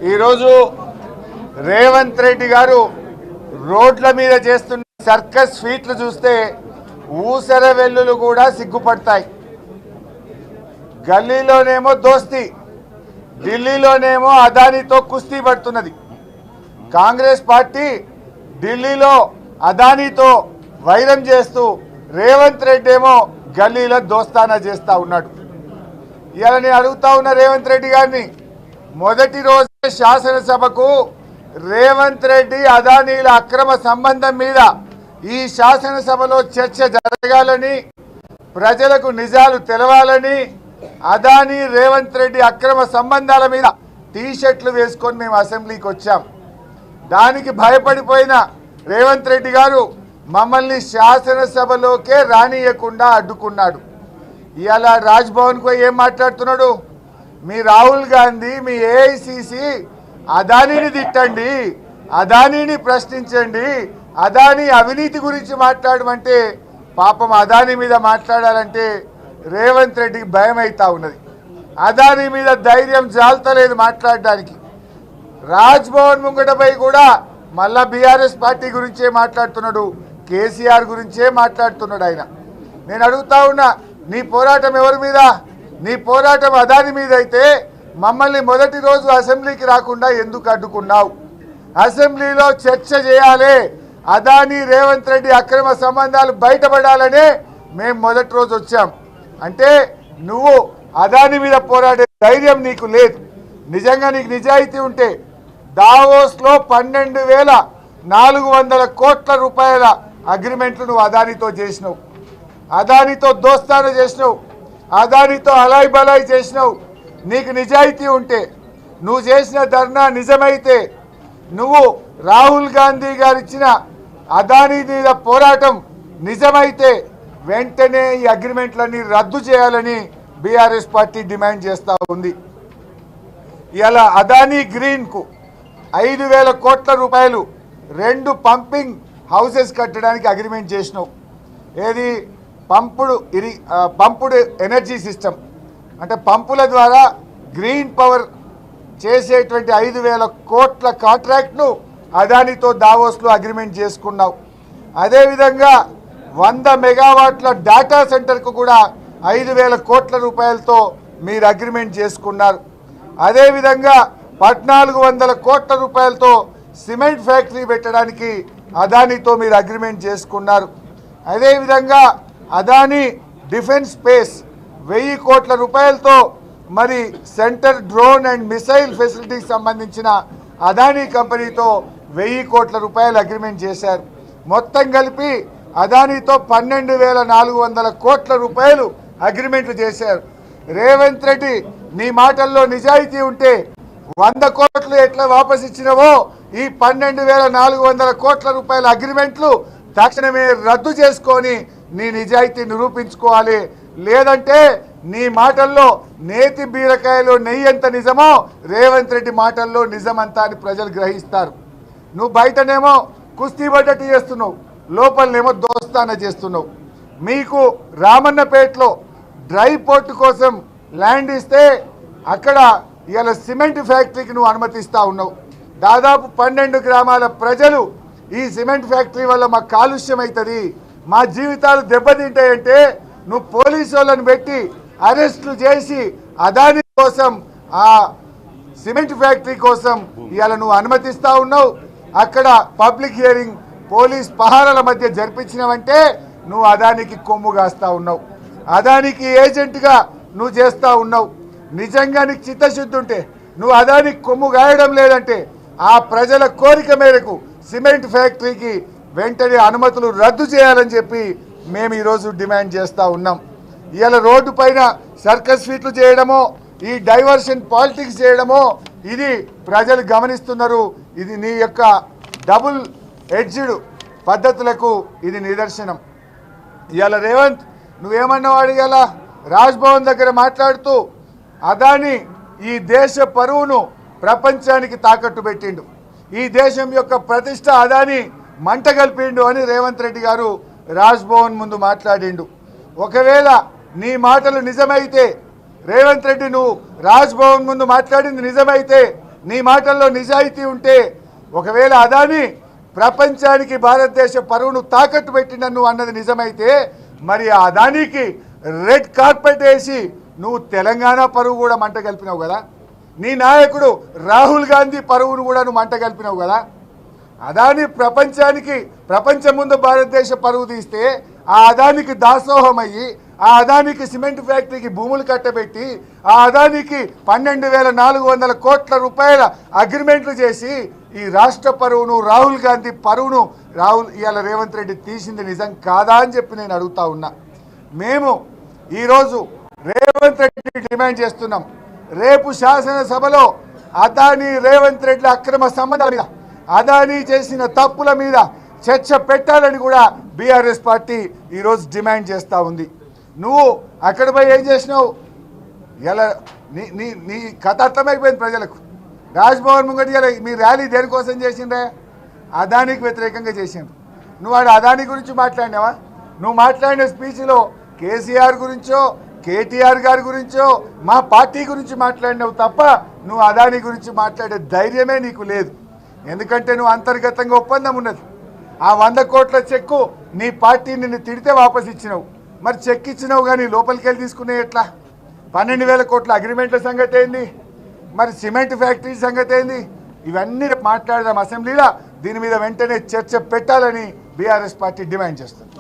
ఈరోజు రేవంత్ రెడ్డి గారు రోడ్ల మీద చేస్తున్న సర్కస్ ఫీట్లు చూస్తే ఊసర వెల్లులు కూడా సిగ్గుపడతాయి. గల్లీలోనేమో దోస్తి, ఢిల్లీలోనేమో అదానితో కుస్తీ పడుతున్నది. కాంగ్రెస్ పార్టీ ఢిల్లీలో అదానితో వైరం చేస్తూ రేవంత్ రెడ్డి ఏమో గల్లీలో దోస్తానా చేస్తూ ఉన్నాడు. ఇలా నేను అడుగుతా ఉన్న రేవంత్ రెడ్డి గారిని, మొదటి రోజే శాసనసభకు రేవంత్ రెడ్డి అదానీల అక్రమ సంబంధం మీద ఈ శాసనసభలో చర్చ జరగాలని, ప్రజలకు నిజాలు తెలవాలని, అదానీ రేవంత్ రెడ్డి అక్రమ సంబంధాల మీద టీషర్ట్లు వేసుకొని మేము అసెంబ్లీకి వచ్చాం. దానికి భయపడిపోయిన రేవంత్ రెడ్డి గారు మమ్మల్ని శాసనసభలోకే రానియకుండా అడ్డుకున్నాడు. ఇవాళ రాజ్భవన్కు ఏం మాట్లాడుతున్నాడు? మీ రాహుల్ గాంధీ, మీ ఏఐసిసి అదానీని తిట్టండి, అదానీని ప్రశ్నించండి, అదానీ అవినీతి గురించి మాట్లాడమంటే పాపం అదానీ మీద మాట్లాడాలంటే రేవంత్ రెడ్డికి భయం అవుతా ఉన్నది. అదానీ మీద ధైర్యం జాలతలేదు మాట్లాడడానికి. రాజ్భవన్ ముంగటపై కూడా మళ్ళా బీఆర్ఎస్ పార్టీ గురించే మాట్లాడుతున్నాడు, కేసీఆర్ గురించే మాట్లాడుతున్నాడు ఆయన. నేను అడుగుతా ఉన్నా, నీ పోరాటం ఎవరి మీద? నీ పోరాటం అదానీ మీద అయితే మమ్మల్ని మొదటి రోజు అసెంబ్లీకి రాకుండా ఎందుకు అడ్డుకున్నావు? అసెంబ్లీలో చర్చ చేయాలి, అదానీ రేవంత్ రెడ్డి అక్రమ సంబంధాలు బయటపడాలనే మేము మొదటి రోజు వచ్చాం. అంటే నువ్వు అదానీ మీద పోరాడే ధైర్యం నీకు లేదు. నిజంగా నీకు నిజాయితీ ఉంటే దావోస్లో 12,400 కోట్ల రూపాయల అగ్రిమెంట్లు నువ్వు అదానీతో చేసినావు, అదానీతో దోస్తాను చేసినావు, అదానీతో అలాయ్ బలాయ్ చేసినావు. నీకు నిజాయితీ ఉంటే, నువ్వు చేసిన ధర్నా నిజమైతే, నువ్వు రాహుల్ గాంధీ గారు ఇచ్చిన అదానీ మీద పోరాటం నిజమైతే వెంటనే ఈ అగ్రిమెంట్లన్నీ రద్దు చేయాలని బీఆర్ఎస్ పార్టీ డిమాండ్ చేస్తూ ఉంది. ఇలా అదానీ గ్రీన్కు 5,000 కోట్ల రూపాయలు 2 పంపింగ్ హౌసెస్ కట్టడానికి అగ్రిమెంట్ చేసినావు. ఏది? పంపుడు ఎనర్జీ సిస్టమ్, అంటే పంపుల ద్వారా గ్రీన్ పవర్ చేసేటువంటి 5,000 కోట్ల కాంట్రాక్ట్ను అదానీతో దావోస్లో అగ్రిమెంట్ చేసుకున్నావు. అదేవిధంగా 100 మెగావాట్ల డేటా సెంటర్కు కూడా 5,000 కోట్ల రూపాయలతో మీరు అగ్రిమెంట్ చేసుకున్నారు. అదేవిధంగా 1,400 కోట్ల రూపాయలతో సిమెంట్ ఫ్యాక్టరీ పెట్టడానికి అదానీతో మీరు అగ్రిమెంట్ చేసుకున్నారు. అదేవిధంగా అదానీ డిఫెన్స్ స్పేస్ 1000 కోట్ల రూపాయలతో మరి సెంటర్ డ్రోన్ అండ్ మిసైల్ ఫెసిలిటీకి సంబంధించిన అదానీ కంపెనీతో 1000 కోట్ల రూపాయలు అగ్రిమెంట్ చేశారు. మొత్తం కలిపి అదానీతో 12,400 కోట్ల రూపాయలు అగ్రిమెంట్లు చేశారు. రేవంత్ రెడ్డి, నీ మాటల్లో నిజాయితీ ఉంటే 100 కోట్లు ఎట్లా వాపస్ ఇచ్చినవో ఈ 12,400 కోట్ల రూపాయల అగ్రిమెంట్లు తక్షణమే రద్దు చేసుకొని నీ నిజాయితీ నిరూపించుకోవాలి. లేదంటే నీ మాటల్లో నేతి బీరకాయలో నెయ్యి ఎంత నిజమో రేవంత్ రెడ్డి మాటల్లో నిజమంతా అని ప్రజలు గ్రహిస్తారు. నువ్వు బయటనేమో కుస్తీ పడ్డట్టు చేస్తున్నావు, లోపలనేమో దోస్తానా చేస్తున్నావు. మీకు రామన్నపేటలో డ్రై పోర్ట్ కోసం ల్యాండ్ ఇస్తే అక్కడ ఇవాళ సిమెంట్ ఫ్యాక్టరీకి నువ్వు అనుమతిస్తూ ఉన్నావు. దాదాపు 12 గ్రామాల ప్రజలు ఈ సిమెంట్ ఫ్యాక్టరీ వల్ల మాకు కాలుష్యం అవుతుంది, మా జీవితాలు దెబ్బతింటాయంటే నువ్వు పోలీసు వాళ్ళని పెట్టి అరెస్టులు చేసి అదానీ కోసం, ఆ సిమెంట్ ఫ్యాక్టరీ కోసం ఇవాళ నువ్వు అనుమతిస్తూ ఉన్నావు. అక్కడ పబ్లిక్ హియరింగ్ పోలీస్ పహారాల మధ్య జరిపించినవంటే నువ్వు అదానికి కొమ్ము కాస్తూ ఉన్నావు, అదానికి ఏజెంట్గా నువ్వు చేస్తూ ఉన్నావు. నిజంగా నీకు చిత్తశుద్ధి ఉంటే, నువ్వు అదానికి కొమ్ము గాయడం లేదంటే ఆ ప్రజల కోరిక మేరకు సిమెంట్ ఫ్యాక్టరీకి వెంటనే అనుమతులు రద్దు చేయాలని చెప్పి మేము ఈరోజు డిమాండ్ చేస్తూ ఉన్నాం. ఇవాళ రోడ్డు పైన సర్కస్ ఫీట్లు చేయడమో, ఈ డైవర్షన్ పాలిటిక్స్ చేయడమో ఇది ప్రజలు గమనిస్తున్నారు. ఇది నీ యొక్క డబుల్ ఎడ్జ్డ్ పద్ధతులకు ఇది నిదర్శనం. ఇవాళ రేవంత్ నువ్వేమన్నవాడు? ఇవాళ రాజ్భవన్ దగ్గర మాట్లాడుతూ అదానీ ఈ దేశ పరువును ప్రపంచానికి తాకట్టు పెట్టిండు, ఈ దేశం యొక్క ప్రతిష్ట అదానీ మంట కలిపిండు అని రేవంత్ రెడ్డి గారు రాజ్భవన్ ముందు మాట్లాడిండు. ఒకవేళ నీ మాటలు నిజమైతే రేవంత్ రెడ్డి, నువ్వు రాజ్భవన్ ముందు మాట్లాడింది నిజమైతే నీ మాటల్లో నిజాయితీ ఉంటే ఒకవేళ అదాని ప్రపంచానికి భారతదేశ పరువును తాకట్టు పెట్టినను అన్నది నిజమైతే మరి ఆ అదానికి రెడ్ కార్పెట్ వేసి నువ్వు తెలంగాణ పరువు కూడా మంట కలిపినావు కదా. నీ నాయకుడు రాహుల్ గాంధీ పరువును కూడా నువ్వు మంట కలిపినావు కదా. అదాని ప్రపంచం ముందు భారతదేశ పరువు తీస్తే ఆ అదానికి దాసోహం అయ్యి ఆ అదానికి సిమెంట్ ఫ్యాక్టరీకి భూములు కట్టబెట్టి ఆ అదానికి 12,400 కోట్ల రూపాయల అగ్రిమెంట్లు చేసి ఈ రాష్ట్ర పరువును రాహుల్ గాంధీ పరువును ఇవాళ రేవంత్ రెడ్డి తీసింది నిజం కాదా అని చెప్పి నేను అడుగుతా ఉన్నా. మేము ఈరోజు రేవంత్ రెడ్డి డిమాండ్ చేస్తున్నాం, రేపు శాసనసభలో అదాని రేవంత్ రెడ్డి అక్రమ సంబంధాల మీద అదాని చేసిన తప్పుల మీద చర్చ పెట్టాలని కూడా బీఆర్ఎస్ పార్టీ ఈరోజు డిమాండ్ చేస్తూ ఉంది. నువ్వు అక్కడ పోయి ఏం చేసినావు? ఇలా నీ కథ అర్థమైపోయింది ప్రజలకు. రాజ్భవన్ ముంగటి ఇలా మీ ర్యాలీ దేనికోసం చేసిండ్రే? అదానికి వ్యతిరేకంగా చేసిండ్రు. నువ్వు ఆడ అదాని గురించి మాట్లాడినావా? నువ్వు మాట్లాడిన స్పీచ్లో కేసీఆర్ గురించో కేటీఆర్ గారి గురించో మా పార్టీ గురించి మాట్లాడినావు తప్ప నువ్వు అదాని గురించి మాట్లాడే ధైర్యమే నీకు లేదు. ఎందుకంటే నువ్వు అంతర్గతంగా ఒప్పందం ఉన్నది. ఆ 100 కోట్ల చెక్కు నీ పార్టీ నిన్ను తిడితే వాపస్ ఇచ్చినావు. మరి చెక్ ఇచ్చినావు కానీ లోపలికి వెళ్ళి తీసుకునే ఎట్లా? 12,000 కోట్ల అగ్రిమెంట్ల సంగతి ఏంది? మరి సిమెంట్ ఫ్యాక్టరీ సంగతి ఏంది? ఇవన్నీ మాట్లాడదాం అసెంబ్లీలో. దీని మీద వెంటనే చర్చ పెట్టాలని బీఆర్ఎస్ పార్టీ డిమాండ్ చేస్తుంది.